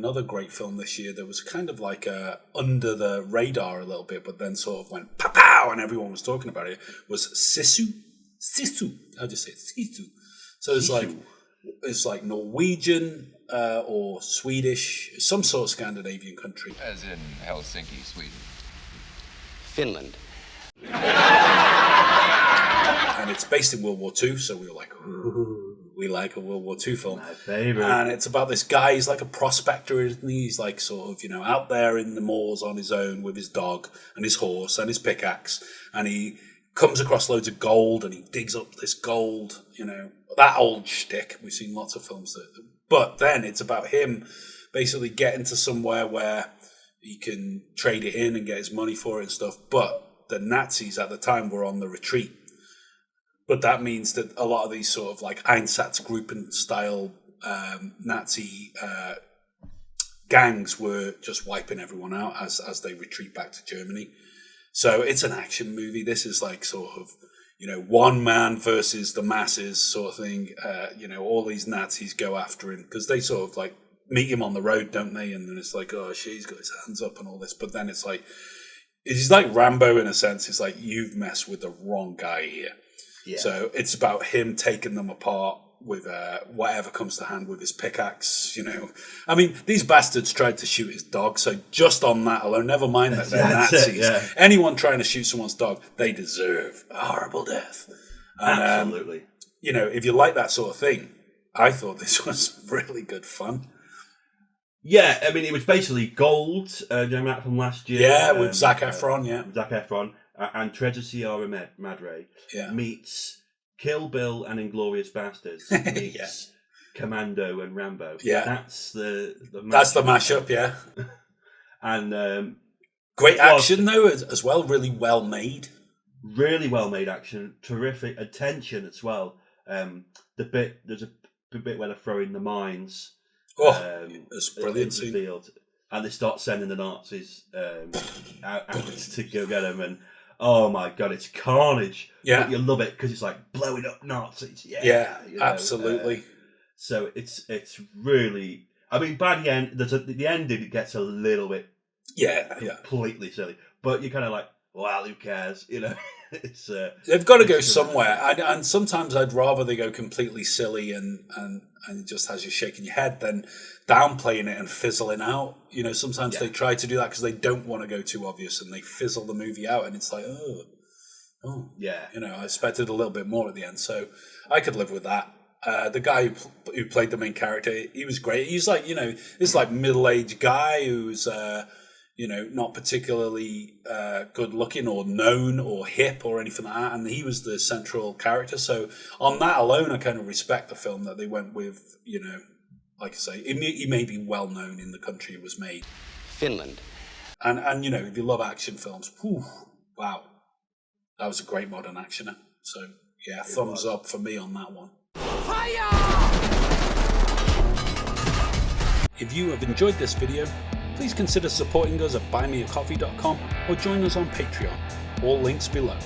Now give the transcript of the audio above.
another great film this year that was kind of like under the radar a little bit, but then sort of went pow, and everyone was talking about it, was Sisu. Sisu. How do you say it? Sisu. So it's like Norwegian or Swedish, some sort of Scandinavian country. As in Helsinki, Sweden. Finland. And it's based in World War II, so we were like, ooh, we like a World War II film. My favourite. And it's about this guy, he's like a prospector, isn't he? He's like sort of, out there in the moors on his own with his dog and his horse and his pickaxe. And he comes across loads of gold and he digs up this gold, that old shtick. We've seen lots of films but then it's about him basically getting to somewhere where he can trade it in and get his money for it and stuff. But the Nazis at the time were on the retreat. But that means that a lot of these sort of like Einsatzgruppen style Nazi gangs were just wiping everyone out as they retreat back to Germany. So it's an action movie. This is like sort of, one man versus the masses sort of thing. All these Nazis go after him because they sort of like meet him on the road, don't they? And then it's like, oh, he's got his hands up and all this. But then it's like, it's like Rambo in a sense. It's like, you've messed with the wrong guy here. Yeah. So it's about him taking them apart with whatever comes to hand with his pickaxe, I mean, these bastards tried to shoot his dog, so just on that alone, never mind that they're Nazis. Yeah. Anyone trying to shoot someone's dog, they deserve a horrible death. And, absolutely. If you like that sort of thing, I thought this was really good fun. Yeah, I mean, it was basically Gold, from last year. Yeah, with Zac Efron, Zac Efron, and Treasure Sierra Madre meets Kill Bill and Inglourious Bastards meets Commando and Rambo. Yeah. That's the mashup. That's the mashup, yeah. And great action, though, as well. Really well made. Really well made action. Terrific attention as well. There's a bit where they're throwing the mines. It's brilliant. In the field, and they start sending the Nazis out to go get them, and oh my god, it's carnage. Yeah, but you love it because it's like blowing up Nazis. Yeah, absolutely. So it's really. I mean, by the end, the ending it gets a little bit completely silly, but you're kind of like, well, who cares? It's they've got to go somewhere, and sometimes I'd rather they go completely silly and it just has you shaking your head than downplaying it and fizzling out. Sometimes they try to do that because they don't want to go too obvious and they fizzle the movie out, and it's like, oh, yeah. I expected a little bit more at the end, so I could live with that. The guy who played the main character, he was great. He's like, this like middle-aged guy who's not particularly good looking or known or hip or anything like that. And he was the central character. So on that alone, I kind of respect the film that they went with, like I say, he may be well known in the country it was made. Finland. And if you love action films, wow. That was a great modern actioner. So yeah, thumbs up for me on that one. Fire! If you have enjoyed this video, please consider supporting us at buymeacoffee.com or join us on Patreon. All links below.